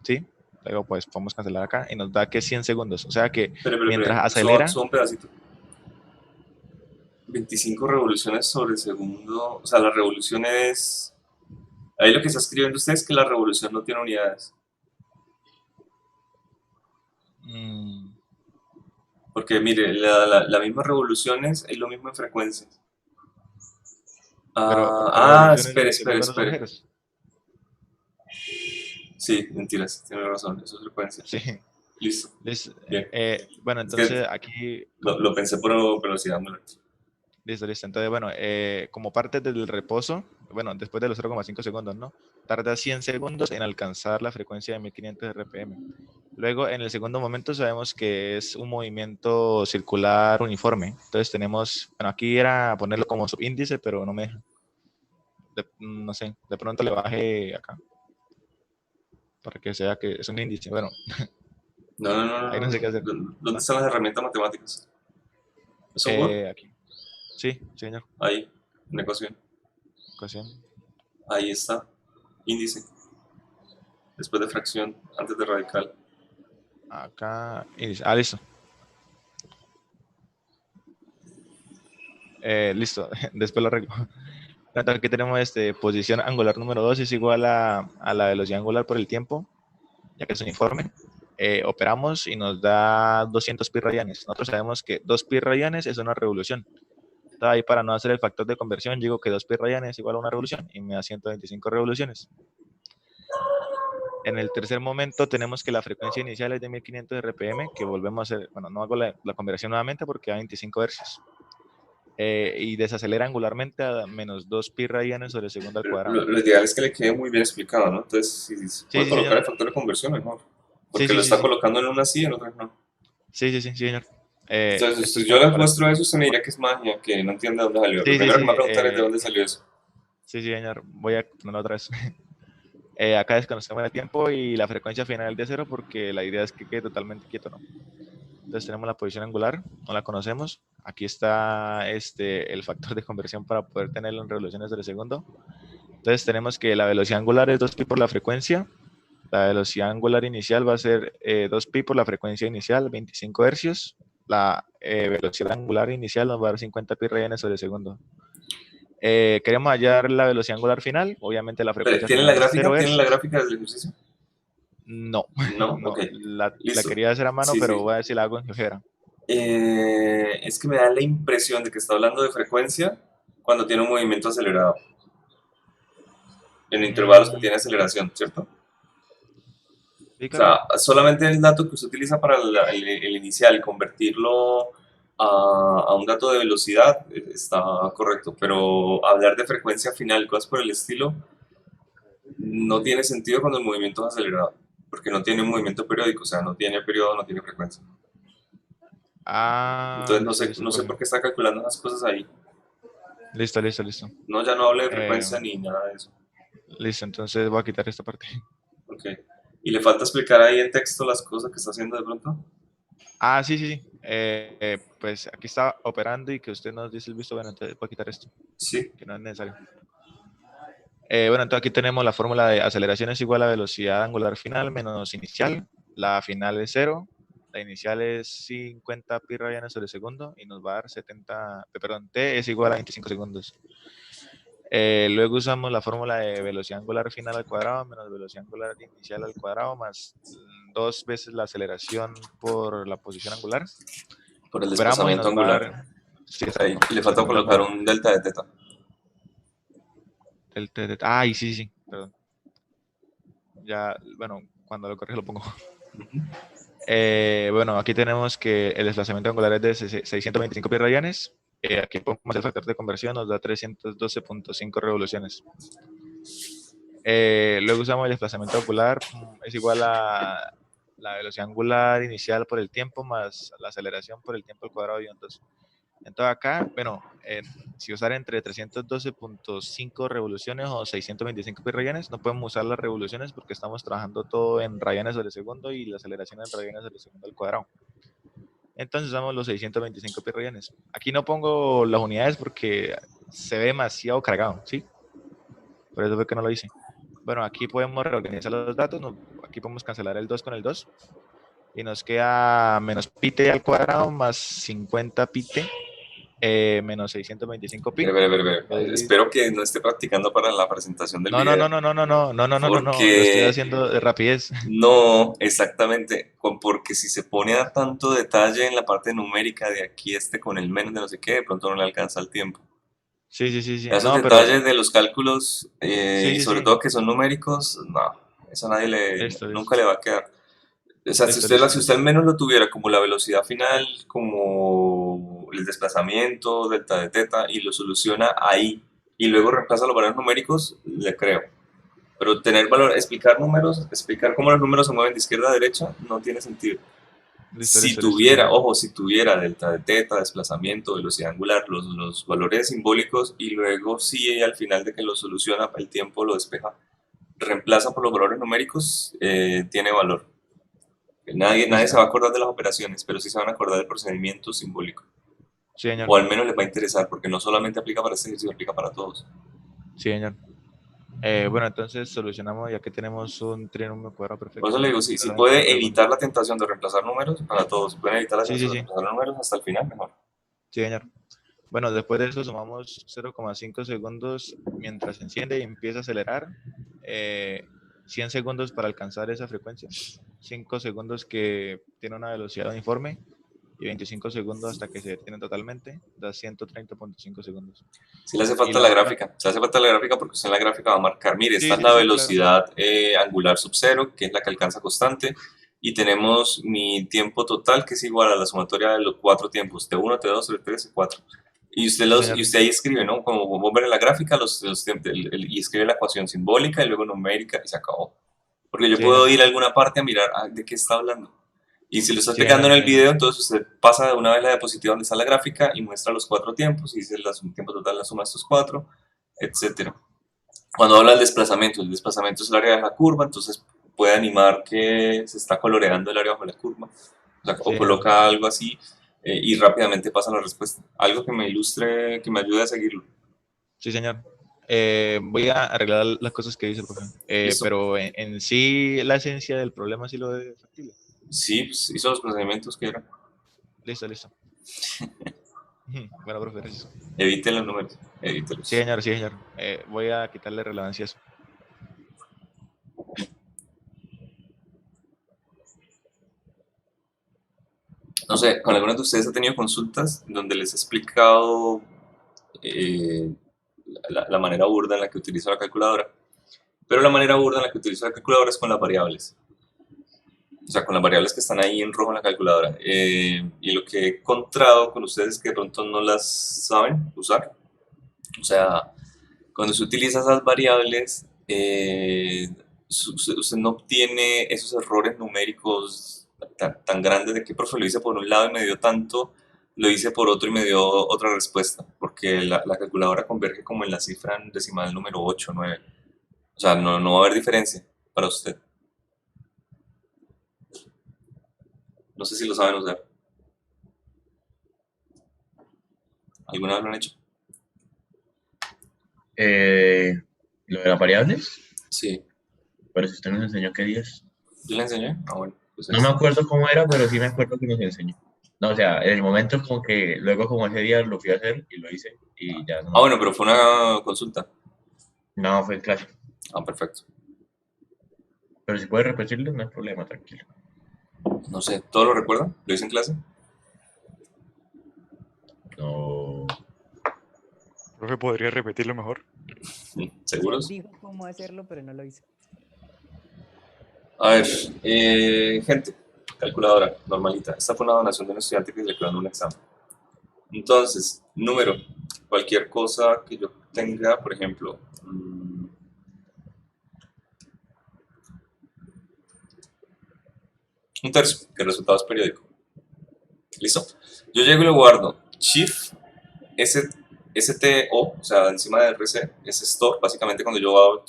Speaker 9: ¿sí? Luego pues podemos cancelar acá y nos da que 100 segundos. O sea que mientras acelera...
Speaker 1: Suba un pedacito. 25 revoluciones sobre segundo. O sea, la revolución es... Ahí lo que está escribiendo usted es que la revolución no tiene unidades. Porque mire, la misma revoluciones es lo mismo en frecuencias. Espere. Sí, mentiras, tiene razón, eso es frecuencia.
Speaker 9: Sí.
Speaker 1: Listo. Bien.
Speaker 9: Bueno, entonces aquí...
Speaker 1: Lo pensé por velocidad angular.
Speaker 9: Listo. Entonces, bueno, como parte del reposo, bueno, después de los 0,5 segundos, ¿no? Tarda 100 segundos en alcanzar la frecuencia de 1500 RPM. Luego, en el segundo momento, sabemos que es un movimiento circular uniforme. Entonces tenemos, bueno, aquí era ponerlo como subíndice, pero no me deja. No sé, de pronto le bajé acá. Para que sea que es un índice. Bueno.
Speaker 1: No.
Speaker 9: Ahí no sé qué hacer.
Speaker 1: ¿Dónde están las herramientas matemáticas? ¿Es un Word?
Speaker 9: Aquí. Sí, señor.
Speaker 1: Ahí, en ecuación. Ahí está. Índice. Después de fracción, antes de radical.
Speaker 9: Acá, índice. Listo. Listo, después lo arreglo. Aquí tenemos posición angular número 2 es igual a la velocidad angular por el tiempo, ya que es uniforme. Operamos y nos da 200 pi radianes. Nosotros sabemos que 2 pi radianes es una revolución. Entonces, ahí para no hacer el factor de conversión, digo que 2 pi radianes es igual a una revolución y me da 125 revoluciones. En el tercer momento tenemos que la frecuencia inicial es de 1500 RPM, que volvemos a hacer, bueno, no hago la conversión nuevamente porque da 25 hercios. Y desacelera angularmente a menos 2 pi radianes sobre segundo al cuadrado.
Speaker 1: Lo ideal es que le quede muy bien explicado, ¿no? Entonces, si puede colocar el factor de conversión, mejor. Porque lo está colocando en una sí y en otra no.
Speaker 9: Sí, señor.
Speaker 1: Entonces, si yo les muestro eso, usted me dirá que es magia, que no entiende de dónde salió. Lo primero que me va a preguntar es de dónde salió eso.
Speaker 9: Sí, señor. Voy a ponerlo otra vez. Acá desconocemos el tiempo y la frecuencia final de 0 porque la idea es que quede totalmente quieto, ¿no? Entonces tenemos la posición angular, no la conocemos. Aquí está el factor de conversión para poder tenerlo en revoluciones sobre segundo. Entonces tenemos que la velocidad angular es 2pi por la frecuencia. La velocidad angular inicial va a ser 2pi por la frecuencia inicial, 25 hercios. La velocidad angular inicial nos va a dar 50 pi radianes sobre segundo. Queremos hallar la velocidad angular final, obviamente la frecuencia
Speaker 1: ¿Tiene
Speaker 9: final
Speaker 1: la gráfica?
Speaker 9: es 0
Speaker 1: ¿Tiene la
Speaker 9: hercios.
Speaker 1: gráfica del ejercicio?
Speaker 9: No,
Speaker 1: ¿No?
Speaker 9: no,
Speaker 1: Ok,
Speaker 9: la
Speaker 1: listo.
Speaker 9: quería hacer a mano,
Speaker 1: Sí,
Speaker 9: pero
Speaker 1: sí.
Speaker 9: voy a ver si la hago en GeoGebra.
Speaker 1: Es que me da la impresión de que está hablando de frecuencia cuando tiene un movimiento acelerado, en intervalos que
Speaker 9: Mm,
Speaker 1: tiene aceleración, ¿cierto?
Speaker 9: sí,
Speaker 1: O
Speaker 9: claro.
Speaker 1: sea, solamente el dato que usted utiliza para el inicial, convertirlo a un dato de velocidad, está correcto, pero hablar de frecuencia final, cosas por el estilo, no tiene sentido cuando el movimiento es acelerado, porque no tiene un movimiento periódico, o sea, no tiene periodo, no tiene frecuencia.
Speaker 9: Ah,
Speaker 1: Entonces
Speaker 9: listo,
Speaker 1: no
Speaker 9: listo,
Speaker 1: sé
Speaker 9: profe.
Speaker 1: por qué está calculando esas cosas ahí.
Speaker 9: Listo, listo, listo.
Speaker 1: No, ya no hablo de
Speaker 9: Eh,
Speaker 1: frecuencia ni nada de eso.
Speaker 9: listo, entonces voy a quitar esta parte.
Speaker 1: Ok. ¿Y le falta explicar ahí en texto las cosas que está haciendo de pronto?
Speaker 9: Ah, sí, sí, sí. Pues aquí está operando y que usted nos dice el visto bueno, entonces voy a quitar esto,
Speaker 1: Sí.
Speaker 9: que no es necesario. Bueno, entonces aquí tenemos la fórmula de aceleración es igual a velocidad angular final menos inicial. La final es 0, la inicial es 50 pi radianes sobre segundo y nos va a dar 70, perdón, t es igual a 25 segundos. Luego usamos la fórmula de velocidad angular final al cuadrado menos velocidad angular inicial al cuadrado más 2 veces la aceleración por la posición angular.
Speaker 1: Por el
Speaker 9: Operamos y
Speaker 1: desplazamiento
Speaker 9: nos va a
Speaker 1: angular.
Speaker 9: dar... Sí,
Speaker 1: Ahí
Speaker 9: exacto.
Speaker 1: le falta
Speaker 9: Desplazamiento
Speaker 1: colocar
Speaker 9: angular.
Speaker 1: un delta de teta.
Speaker 9: Ay, sí, sí, perdón. Ya, bueno, cuando lo corrija lo pongo. Bueno, aquí tenemos que el desplazamiento angular es de 625 pi radianes. Aquí ponemos el factor de conversión, nos da 312.5 revoluciones. Luego usamos el desplazamiento angular, es igual a la velocidad angular inicial por el tiempo más la aceleración por el tiempo al cuadrado de 2. Entonces acá, bueno, si usar entre 312.5 revoluciones o 625 pi radianes, no podemos usar las revoluciones porque estamos trabajando todo en radianes sobre segundo y la aceleración en radianes sobre segundo al cuadrado. Entonces usamos los 625 pi radianes. Aquí no pongo las unidades porque se ve demasiado cargado, ¿sí? Por eso fue que no lo hice. Bueno, aquí podemos reorganizar los datos. Aquí podemos cancelar el 2 con el 2. Y nos queda menos pi t al cuadrado más 50 pi t menos 625 pi.
Speaker 1: Espero que no esté practicando para la presentación del
Speaker 9: No, no, no,
Speaker 1: video.
Speaker 9: no, no, no, no, no, no, no, no, lo estoy
Speaker 1: Porque
Speaker 9: haciendo de rapidez.
Speaker 1: no, exactamente, porque si se pone a tanto detalle en la parte numérica de aquí con el menos de no sé qué, de pronto no le alcanza el tiempo.
Speaker 9: Sí, sí, sí, sí.
Speaker 1: Esos
Speaker 9: No, pero
Speaker 1: detalles de los cálculos
Speaker 9: sí,
Speaker 1: y
Speaker 9: sí,
Speaker 1: sobre
Speaker 9: sí.
Speaker 1: todo que son numéricos, no, eso a nadie
Speaker 9: Listo,
Speaker 1: nunca
Speaker 9: listo.
Speaker 1: le va a quedar. O sea,
Speaker 9: Listo, listo.
Speaker 1: si usted al menos lo tuviera como la velocidad final, como el desplazamiento, delta de teta, y lo soluciona ahí, y luego reemplaza los valores numéricos, le creo. Pero tener valor, explicar números, explicar cómo los números se mueven de izquierda a derecha, no tiene sentido.
Speaker 9: Listo,
Speaker 1: Si
Speaker 9: listo, listo,
Speaker 1: tuviera,
Speaker 9: señor.
Speaker 1: ojo, si tuviera delta de teta, desplazamiento, velocidad angular, los valores simbólicos, y luego sí al final de que lo soluciona, el tiempo lo despeja, reemplaza por los valores numéricos, tiene valor. Nadie se va a
Speaker 9: Listo.
Speaker 1: acordar de las operaciones, pero sí se van a acordar del procedimiento simbólico.
Speaker 9: Sí, señor.
Speaker 1: O al menos les va a interesar, porque no solamente aplica para este ejercicio, aplica para todos.
Speaker 9: Sí, señor. Bueno, entonces solucionamos, ya que tenemos un trinomio cuadrado perfecto.
Speaker 1: Por eso le digo, si
Speaker 9: Ahora
Speaker 1: puede
Speaker 9: encontrar
Speaker 1: evitar la tentación de reemplazar números, para todos. Si pueden evitar la
Speaker 9: Sí,
Speaker 1: tentación
Speaker 9: sí,
Speaker 1: de
Speaker 9: sí.
Speaker 1: reemplazar números hasta el final, mejor.
Speaker 9: Sí, señor. Bueno, después de eso sumamos 0,5 segundos mientras se enciende y empieza a acelerar. 100 segundos para alcanzar esa frecuencia. 5 segundos que tiene una velocidad uniforme. Y 25 segundos hasta que se detiene totalmente. Da 130.5 segundos.
Speaker 1: Sí le hace
Speaker 9: Y
Speaker 1: falta
Speaker 9: la
Speaker 1: la
Speaker 9: otra...
Speaker 1: gráfica. Se hace falta la gráfica porque usted en la gráfica va a marcar, mire, esta
Speaker 9: Sí,
Speaker 1: es
Speaker 9: sí,
Speaker 1: la
Speaker 9: sí, claro.
Speaker 1: velocidad angular sub cero, que es la que alcanza constante. Y tenemos mi tiempo total, que es igual a la sumatoria de los 4 tiempos, T1, T2, T3, T4. Y usted,
Speaker 9: Sí, señor.
Speaker 1: y usted ahí escribe, ¿no? Como vos ver en la gráfica, y escribe la ecuación simbólica y luego numérica y se acabó. Porque yo
Speaker 9: Sí,
Speaker 1: puedo
Speaker 9: señor.
Speaker 1: ir a alguna parte a mirar de qué está hablando. Y si lo está
Speaker 9: Sí,
Speaker 1: explicando
Speaker 9: señor,
Speaker 1: en el
Speaker 9: sí, señor.
Speaker 1: video, entonces usted pasa de una vez la diapositiva donde está la gráfica y muestra los 4 tiempos y dice el tiempo total, la suma de estos 4, etc. Cuando habla del desplazamiento, el desplazamiento es el área de la curva, entonces puede animar que se está coloreando el área bajo la curva, o, sea,
Speaker 9: Sí,
Speaker 1: o
Speaker 9: señor.
Speaker 1: coloca algo así y rápidamente pasa la respuesta. Algo que me ilustre, que me ayude a seguirlo.
Speaker 9: Sí, señor. Voy a arreglar las cosas que dice el profe.
Speaker 1: ¿Listo?
Speaker 9: Pero en sí, la esencia del problema sí lo ve factible.
Speaker 1: Sí, pues hizo los procedimientos que eran.
Speaker 9: Listo, listo. Bueno, profe, gracias.
Speaker 1: Eviten los números, evítelos.
Speaker 9: Sí, señor, sí, señor. Voy a quitarle relevancia a eso.
Speaker 1: no sé, con algunos de ustedes ha tenido consultas donde les he explicado la manera burda en la que utilizo la calculadora. Pero la manera burda en la que utilizo la calculadora es con las variables. O sea, con las variables que están ahí en rojo en la calculadora. Y lo que he encontrado con ustedes es que de pronto no las saben usar. O sea, cuando se utiliza esas variables, usted no obtiene esos errores numéricos tan grandes de que, profe, lo hice por un lado y me dio tanto, lo hice por otro y me dio otra respuesta, porque la calculadora converge como en la cifra decimal número 8 o 9. O sea, no va a haber diferencia para usted. No sé si lo saben usar. ¿Alguna vez lo han hecho?
Speaker 7: Lo de las variables,
Speaker 1: Sí.
Speaker 7: pero si usted nos enseñó qué días.
Speaker 1: ¿Yo le enseñé? Ah, bueno. Pues
Speaker 7: No me acuerdo cómo era, pero sí me acuerdo que nos enseñó. No, o sea, en el momento como que luego como ese día lo fui a hacer y lo hice y ya no.
Speaker 1: Ah, bueno, pero fue una consulta.
Speaker 7: No, fue en clase.
Speaker 1: Ah, perfecto.
Speaker 7: Pero si puede repetirlo, no hay problema, tranquilo.
Speaker 1: No sé, ¿todo lo recuerdan? ¿Lo hice en clase?
Speaker 7: No.
Speaker 8: Profe, ¿podría repetirlo mejor?
Speaker 1: ¿Seguros?
Speaker 10: Dijo cómo hacerlo, pero no lo hizo.
Speaker 1: A ver, gente, calculadora, normalita. Esta fue una donación de un estudiante que le quedó en un examen. Entonces, número, cualquier cosa que yo tenga, por ejemplo, un tercio, que el resultado es periódico. ¿Listo? Yo llego y lo guardo. Shift, STO, o sea, encima de RC, es store. Básicamente, cuando yo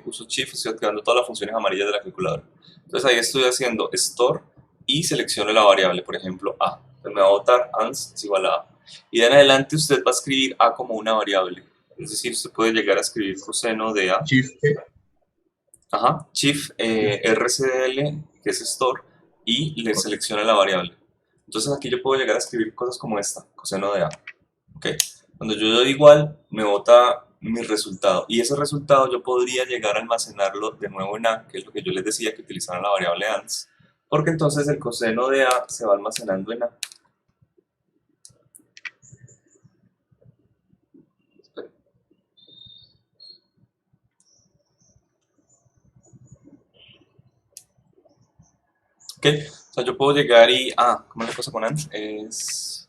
Speaker 1: uso Shift, estoy activando todas las funciones amarillas de la calculadora. Entonces, ahí estoy haciendo store y selecciono la variable, por ejemplo, A. Entonces, me va a botar ans es igual a A. Y de en adelante, usted va a escribir A como una variable. Es decir, usted puede llegar a escribir coseno de A.
Speaker 7: Shift.
Speaker 1: Ajá, Shift RCL, que es store, y le selecciona la variable. Entonces aquí yo puedo llegar a escribir cosas como esta, coseno de A. ¿Ok? Cuando yo doy igual, me bota mi resultado. Y ese resultado yo podría llegar a almacenarlo de nuevo en A, que es lo que yo les decía, que utilizaran la variable ans, porque entonces el coseno de A se va almacenando en A. Ok, o sea, yo puedo llegar y... ¿cómo es la cosa con ans? Es...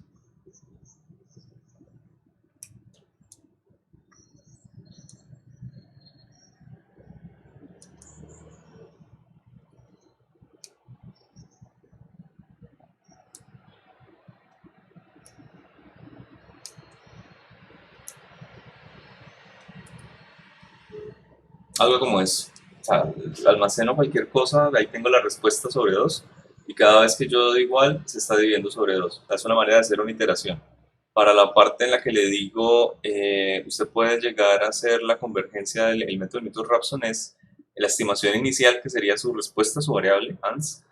Speaker 1: Algo como eso. O sea, almaceno cualquier cosa, ahí tengo la respuesta sobre 2, y cada vez que yo doy igual, se está dividiendo sobre 2. O sea, es una manera de hacer una iteración. Para la parte en la que le digo, usted puede llegar a hacer la convergencia del método de Newton-Raphson, es la estimación inicial, que sería su respuesta, su variable, ans,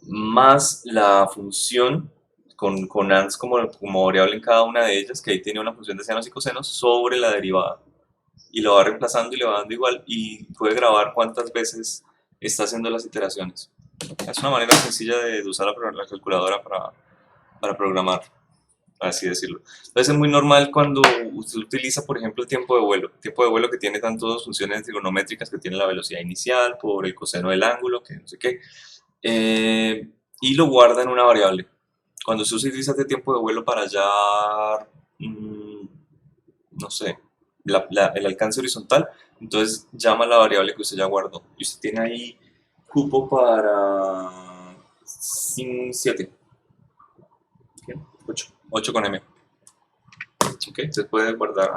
Speaker 1: más la función con ans como variable en cada una de ellas, que ahí tiene una función de senos y cosenos, sobre la derivada. Y lo va reemplazando y le va dando igual, y puede grabar cuántas veces está haciendo las iteraciones. Es una manera sencilla de usar la calculadora para programar, por así decirlo. Entonces es muy normal cuando usted utiliza, por ejemplo, el tiempo de vuelo que tiene tantas funciones trigonométricas, que tiene la velocidad inicial por el coseno del ángulo, que no sé qué, y lo guarda en una variable. Cuando usted utiliza este tiempo de vuelo para hallar, no sé, el alcance horizontal, entonces llama a la variable que usted ya guardó. Y usted tiene ahí cupo para 7. 8 con M. Ok, usted puede guardar,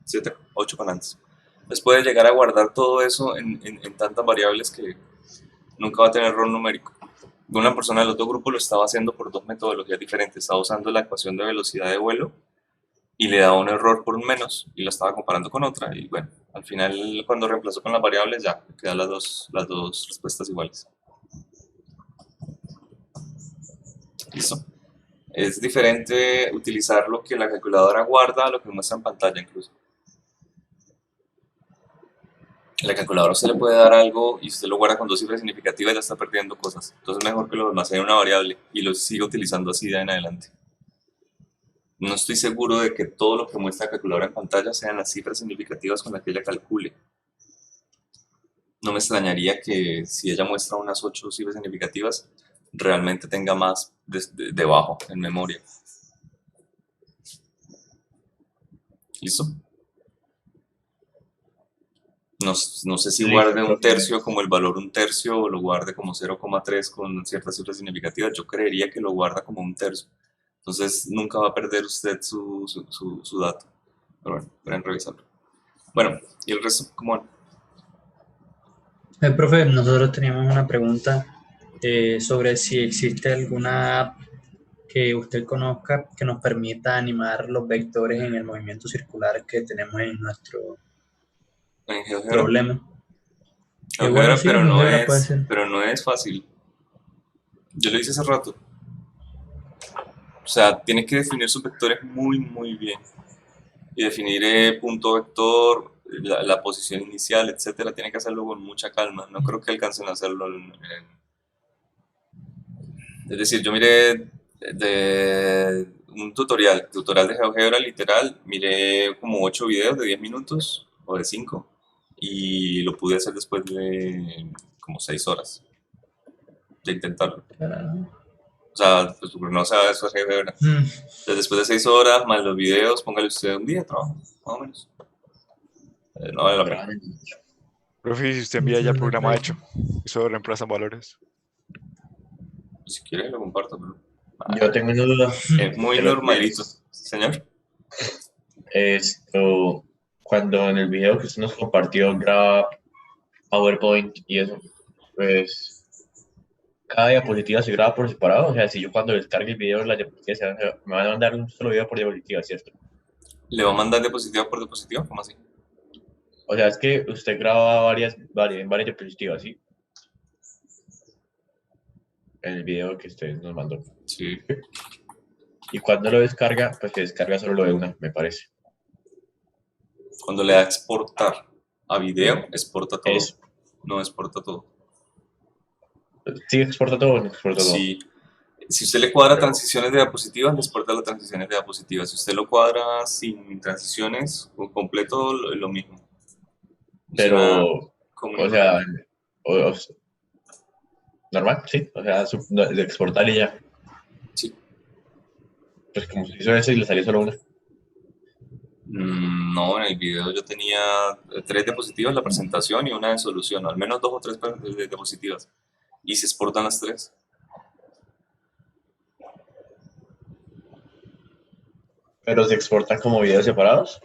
Speaker 1: 7, 8 con antes. Entonces puede llegar a guardar todo eso en tantas variables que nunca va a tener error numérico. Una persona del otro grupo lo estaba haciendo por 2 metodologías diferentes. Estaba usando la ecuación de velocidad de vuelo y le daba un error por un menos, y lo estaba comparando con otra, y bueno, al final cuando reemplazó con las variables ya quedan las dos respuestas iguales. Listo. Es diferente utilizar lo que la calculadora guarda a lo que muestra en pantalla incluso. La calculadora usted le puede dar algo y si usted lo guarda con dos cifras significativas ya está perdiendo cosas. Entonces es mejor que lo almacene en una variable y lo siga utilizando así de en adelante. No estoy seguro de que todo lo que muestra la calculadora en pantalla sean las cifras significativas con las que ella calcule. No me extrañaría que si ella muestra unas 8 cifras significativas, realmente tenga más debajo en memoria. ¿Listo? No sé si guarde un tercio como el valor un tercio o lo guarde como 0,3 con ciertas cifras significativas. Yo creería que lo guarda como un tercio. Entonces nunca va a perder usted su dato. Pero bueno, pueden revisarlo. Bueno, ¿y el resto cómo van?
Speaker 3: Profe, nosotros teníamos una pregunta sobre si existe alguna app que usted conozca que nos permita animar los vectores en el movimiento circular que tenemos en nuestro problema.
Speaker 1: GeoGebra,
Speaker 3: Sí,
Speaker 1: pero,
Speaker 3: GeoGebra puede ser.
Speaker 1: pero no es fácil. Yo lo hice hace rato. O sea, tiene que definir sus vectores muy bien. Y definir punto vector, la posición inicial, etcétera. Tiene que hacerlo con mucha calma. No creo que alcancen a hacerlo Es decir, yo miré de un tutorial de GeoGebra literal, miré como 8 videos de 10 minutos o de 5 y lo pude hacer después de como 6 horas de intentarlo. O sea, pues porque no sabe eso es GeoGebra. Entonces, después de 6 horas, más los videos, póngale usted un día de trabajo, más o menos. No vale la pena.
Speaker 8: Profe, si usted envía ya el programa hecho, eso reemplaza valores.
Speaker 1: Si quiere lo comparto, pero...
Speaker 7: Yo tengo una duda.
Speaker 1: Es muy normalito, señor.
Speaker 7: Esto, cuando en el video que usted nos compartió graba PowerPoint y eso, pues cada diapositiva se graba por separado. O sea, si yo cuando descargue el video, las diapositivas me van a mandar un solo video por diapositiva, ¿cierto?
Speaker 1: ¿Le va a mandar diapositiva por diapositiva? ¿Cómo así?
Speaker 7: O sea, es que usted graba varias diapositivas, ¿sí? En el video que usted nos mandó.
Speaker 1: Sí.
Speaker 7: Y cuando lo descarga, pues que descarga solo lo de una, me parece.
Speaker 1: Cuando le da exportar a video, exporta todo. No exporta todo.
Speaker 7: ¿Sí exporta todo o no exporta todo?
Speaker 1: Sí. Si usted le cuadra transiciones de diapositivas, le exporta las transiciones de diapositivas. Si usted lo cuadra sin transiciones, completo, lo mismo.
Speaker 7: Pero, o sea, normal, sí. O sea, de exportar y ya.
Speaker 1: Sí.
Speaker 7: Pues como se hizo eso y le salió solo una.
Speaker 1: No, en el video yo tenía 3 diapositivas, la presentación y una de solución, al menos 2 o 3 diapositivas. Y se exportan las 3.
Speaker 7: ¿Pero se exportan como videos separados?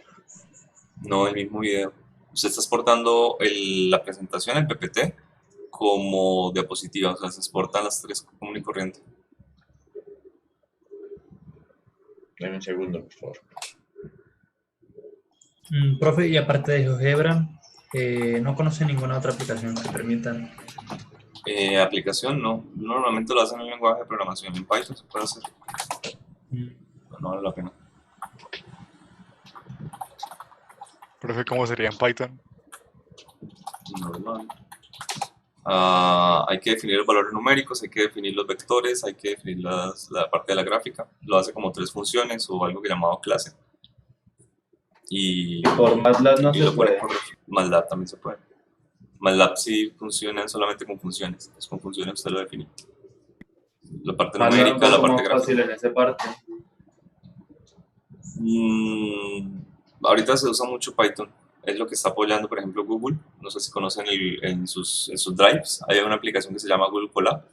Speaker 1: No, el mismo video. Usted está exportando la presentación, el PPT, como diapositiva, o sea, se exportan las 3 común y corriente.
Speaker 7: Dame un segundo, por favor.
Speaker 3: Profe, y aparte de GeoGebra, ¿no conoce ninguna otra aplicación que permita?
Speaker 1: Aplicación, no. Normalmente lo hacen en el lenguaje de programación. En Python se puede hacer. No vale la pena.
Speaker 8: Profe, ¿cómo sería en Python?
Speaker 1: Normal. Hay que definir los valores numéricos, hay que definir los vectores, hay que definir la parte de la gráfica. Lo hace como 3 funciones o algo que llamado clase. Y
Speaker 2: por MATLAB no se puede.
Speaker 1: MATLAB también se puede. MATLAB sí funciona solamente con funciones. Entonces con funciones usted lo define. La parte numérica, la parte gráfica.
Speaker 2: Fácil en esa parte.
Speaker 1: Ahorita se usa mucho Python. Es lo que está apoyando, por ejemplo, Google. No sé si conocen en sus drives. Hay una aplicación que se llama Google Colab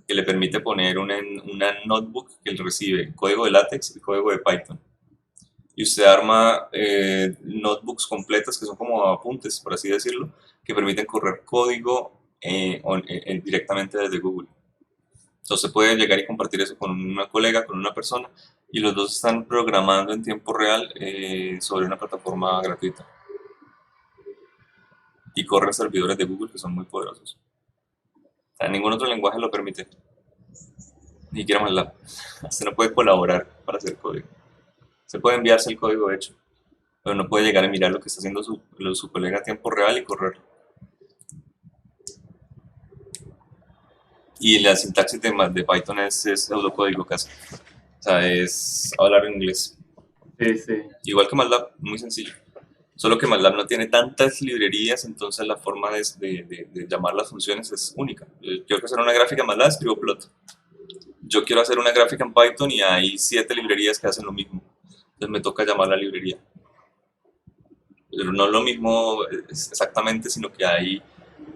Speaker 1: que le permite poner una notebook que recibe código de LaTeX y código de Python. Y usted arma notebooks completas que son como apuntes, por así decirlo, que permiten correr código directamente desde Google. Entonces puede llegar y compartir eso con una colega, con una persona, y los dos están programando en tiempo real sobre una plataforma gratuita. Y corren servidores de Google que son muy poderosos. O sea, ningún otro lenguaje lo permite. Ni siquiera MATLAB. Usted no puede colaborar para hacer código. Se puede enviarse el código hecho, Pero no puede llegar a mirar lo que está haciendo su colega a tiempo real y correr. Y la sintaxis de Python es pseudocódigo casi. O sea, es hablar en inglés.
Speaker 2: Sí, sí.
Speaker 1: Igual que MATLAB, muy sencillo. Solo que MATLAB no tiene tantas librerías, entonces la forma de llamar las funciones es única. Yo quiero hacer una gráfica en MATLAB, escribo plot. Yo quiero hacer una gráfica en Python y hay 7 librerías que hacen lo mismo. Entonces me toca llamar la librería. Pero no lo mismo exactamente, sino que hay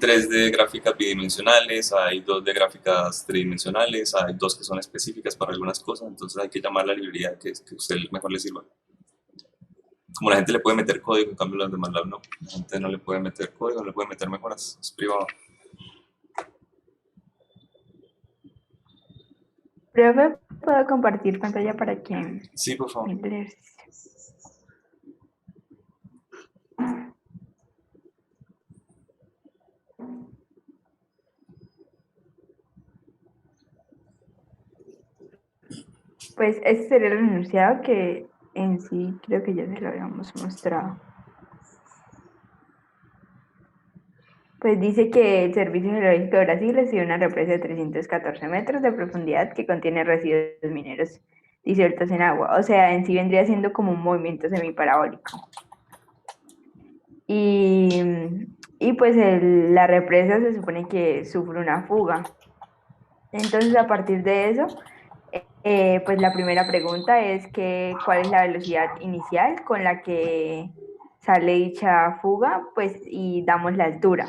Speaker 1: 3 de gráficas bidimensionales, hay 2 de gráficas tridimensionales, hay 2 que son específicas para algunas cosas, entonces hay que llamar la librería que a usted mejor le sirva. Como la gente le puede meter código, en cambio las de MATLAB no. La gente no le puede meter código, no le puede meter mejoras, es privado.
Speaker 11: Profe, ¿puedo compartir pantalla para que...
Speaker 1: Sí, por favor.
Speaker 11: Pues este sería el enunciado que en sí creo que ya se lo habíamos mostrado. Pues dice que el Servicio Geológico de Brasil recibe una represa de 314 metros de profundidad que contiene residuos mineros disueltos en agua. O sea, en sí vendría siendo como un movimiento semiparabólico. Y pues la represa se supone que sufre una fuga. Entonces, a partir de eso, pues la primera pregunta es que ¿cuál es la velocidad inicial con la que sale dicha fuga? Pues y damos la altura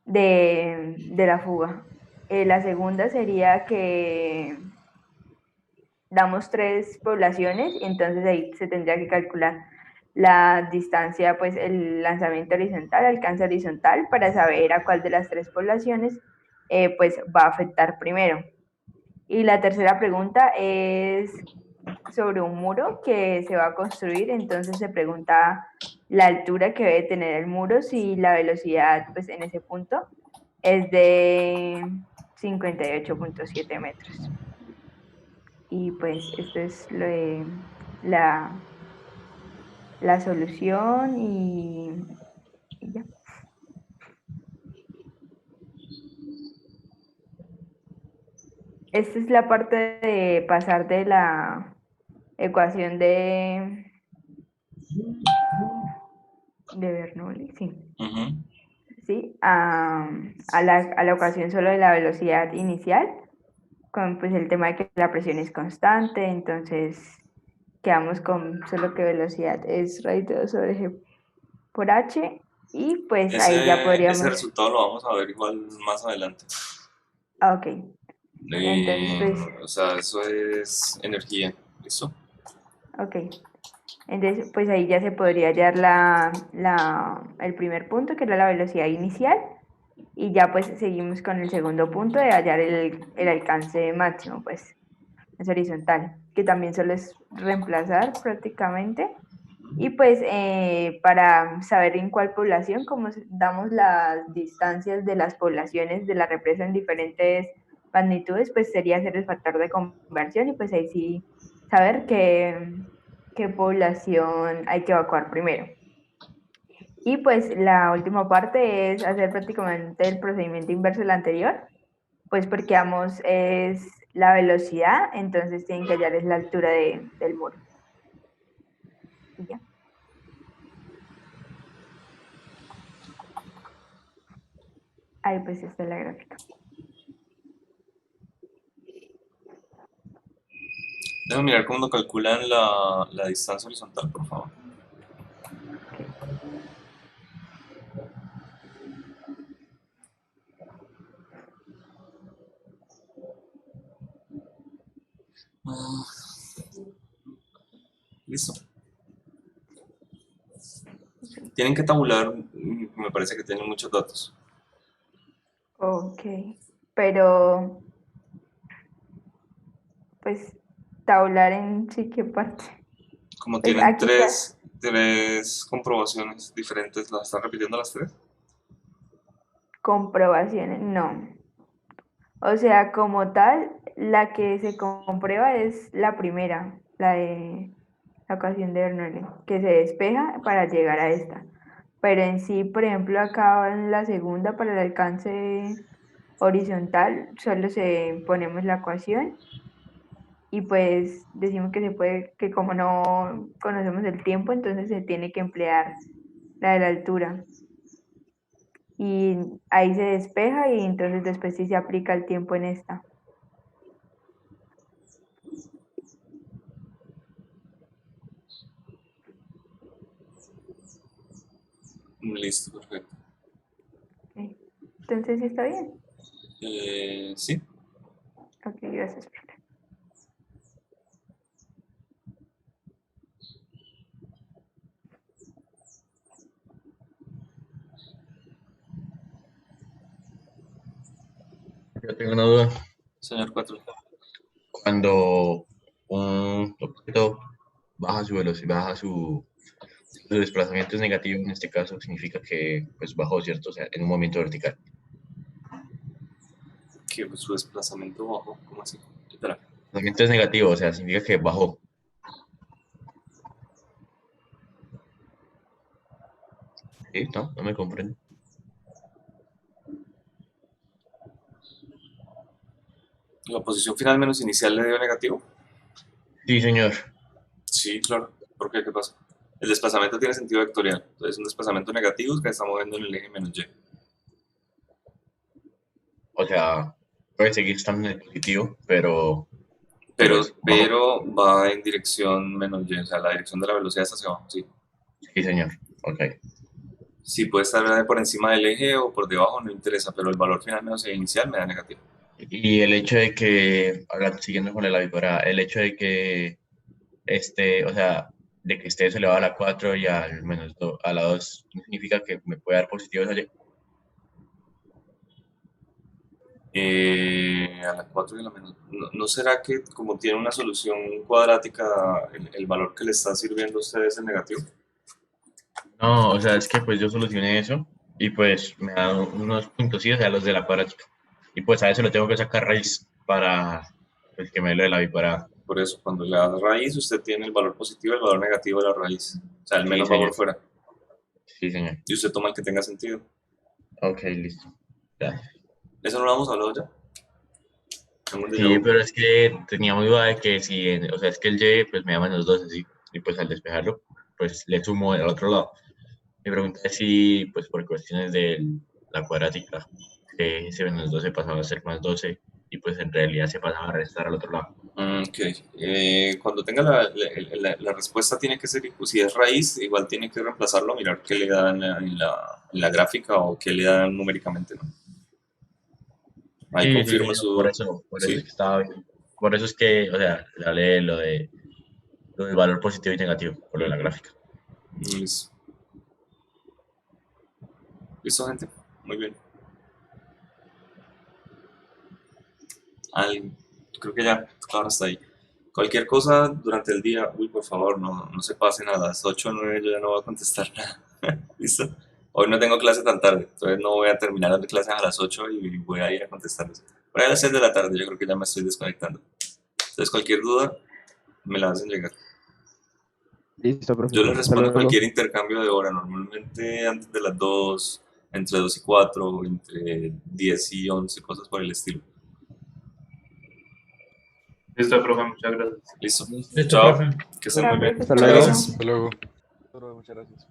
Speaker 11: de la fuga. La segunda sería que damos 3 poblaciones y entonces ahí se tendría que calcular la distancia, pues el lanzamiento horizontal, alcance horizontal, para saber a cuál de las 3 poblaciones pues va a afectar primero. Y la tercera pregunta es sobre un muro que se va a construir, entonces se pregunta la altura que debe tener el muro si la velocidad pues en ese punto es de 58.7 metros. Y pues esto es lo de la solución y ya. Esta es la parte de pasar de la ecuación de Bernoulli, sí. ¿Sí? A la ecuación solo de la velocidad inicial, con pues el tema de que la presión es constante, entonces quedamos con solo que velocidad es raíz de 2 sobre g por h, y pues ahí ya podríamos...
Speaker 1: Ese resultado lo vamos a ver igual más adelante.
Speaker 11: Ok. Entonces, pues...
Speaker 1: O sea, eso es energía, ¿listo?
Speaker 11: Ok. Entonces, pues ahí ya se podría hallar el primer punto, que era la velocidad inicial, y ya pues seguimos con el segundo punto de hallar el alcance máximo, pues es horizontal, que también solo es reemplazar prácticamente. Y pues para saber en cuál población, como damos las distancias de las poblaciones de la represa en diferentes magnitudes, pues sería hacer el factor de conversión y pues ahí sí saber qué población hay que evacuar primero. Y pues la última parte es hacer prácticamente el procedimiento inverso del anterior, pues porque damos es la velocidad, entonces tienen que hallar es la altura del muro. Y ya. Ahí pues está la gráfica.
Speaker 1: Déjame mirar cómo calculan la distancia horizontal, por favor. Listo. Tienen que tabular, me parece que tienen muchos datos.
Speaker 11: Ok, pero pues tabular en sí, ¿qué parte?
Speaker 1: Como
Speaker 11: Pues
Speaker 1: tienen
Speaker 11: aquí
Speaker 1: tres comprobaciones diferentes, ¿las están repitiendo las 3?
Speaker 11: Comprobaciones, no. O sea, como tal, la que se comprueba es la primera, la de la ecuación de Bernoulli, que se despeja para llegar a esta. Pero en sí, por ejemplo, acá en la segunda, para el alcance horizontal, solo ponemos la ecuación y pues decimos que se puede, que como no conocemos el tiempo, entonces se tiene que emplear la de la altura. Y ahí se despeja y entonces después sí se aplica el tiempo en esta.
Speaker 1: Listo, perfecto.
Speaker 11: Ok. Entonces, ¿sí está bien?
Speaker 1: Sí.
Speaker 11: Ok, gracias, profe.
Speaker 7: Yo tengo una duda.
Speaker 1: Señor 4.
Speaker 7: Cuando un objeto baja su velocidad, su desplazamiento es negativo, en este caso significa que pues bajó, ¿cierto? O sea, en un movimiento vertical.
Speaker 1: Que pues, su desplazamiento bajó, ¿cómo así? Espera.
Speaker 7: El desplazamiento es negativo, o sea, significa que bajó. ¿Sí? ¿No? No me comprendo.
Speaker 1: ¿La posición final menos inicial le dio negativo?
Speaker 7: Sí, señor.
Speaker 1: Sí, claro. ¿Por qué? ¿Qué pasa? El desplazamiento tiene sentido vectorial. Entonces, un desplazamiento negativo que está moviendo en el eje menos y.
Speaker 7: O sea, puede seguir estando en el positivo, pero
Speaker 1: Pero va en dirección menos y, o sea, la dirección de la velocidad está hacia abajo, sí.
Speaker 7: Sí, señor. Ok.
Speaker 1: Si puede estar por encima del eje o por debajo, no interesa, pero el valor final menos el inicial me da negativo.
Speaker 7: Y el hecho de que, ahora siguiendo con la bipolar, el hecho de que o sea, de que esté elevado a la 4 y al menos a la 2, ¿no significa que me puede dar positivos allí?
Speaker 1: A la 4 y a la menos. ¿No será que como tiene una solución cuadrática, el valor que le está sirviendo a usted es el negativo?
Speaker 7: No, o sea, es que pues yo solucioné eso y pues me da unos puntos, sí, o sea, los de la cuadrática. Y pues a eso le tengo que sacar raíz para pues, que me dé lo de la bipolar.
Speaker 1: Por eso, cuando le da raíz, usted tiene el valor positivo y el valor negativo de la raíz. O sea, el
Speaker 7: Sí,
Speaker 1: menos va
Speaker 7: señor.
Speaker 1: por fuera.
Speaker 7: Sí, señor.
Speaker 1: Y usted toma el que tenga sentido.
Speaker 7: Ok, listo. Ya.
Speaker 1: ¿Eso no lo hemos hablado ya?
Speaker 7: Sí, pero es que tenía muy duda de que si, o sea, es que el Y pues me da menos 12, sí, y pues al despejarlo, pues le sumo al otro lado. Mi pregunta es si, pues por cuestiones de la cuadrática, ese menos 12 pasaba a ser más 12 y pues en realidad se pasaba a restar al otro lado.
Speaker 1: Ok. Cuando tenga la respuesta tiene que ser, si es raíz, igual tiene que reemplazarlo, mirar qué le dan en la gráfica o qué le dan numéricamente, ¿no? Ahí
Speaker 7: Sí,
Speaker 1: confirma
Speaker 7: señor,
Speaker 1: su...
Speaker 7: por eso
Speaker 1: ¿Sí?
Speaker 7: es que estaba bien. Por eso es que, o sea, le hablé de lo del valor positivo y negativo, por lo de la gráfica.
Speaker 1: Listo. Listo, gente. Muy bien. Creo que ya, claro, hasta ahí. Cualquier cosa durante el día, uy, por favor, no se pasen a las 8 o 9, yo ya no voy a contestar nada. ¿Listo? Hoy no tengo clase tan tarde, entonces no voy a terminar las clases a las 8 y voy a ir a contestarles. Por ahí a las 6 de la tarde, yo creo que ya me estoy desconectando. Entonces, cualquier duda, me la hacen llegar.
Speaker 6: Listo,
Speaker 1: Yo les
Speaker 6: profesor. Hasta
Speaker 1: respondo
Speaker 6: luego.
Speaker 1: cualquier intercambio de hora, normalmente antes de las 2, entre 2 y 4, entre 10 y 11, cosas por el estilo.
Speaker 2: Listo, profe, muchas gracias.
Speaker 1: Listo.
Speaker 3: Listo,
Speaker 1: Chao.
Speaker 3: profe.
Speaker 1: Que estén
Speaker 11: Chao,
Speaker 1: muy bien.
Speaker 11: profe,
Speaker 1: Muchas
Speaker 11: hasta luego.
Speaker 1: gracias.
Speaker 8: Hasta luego.
Speaker 9: Muchas gracias.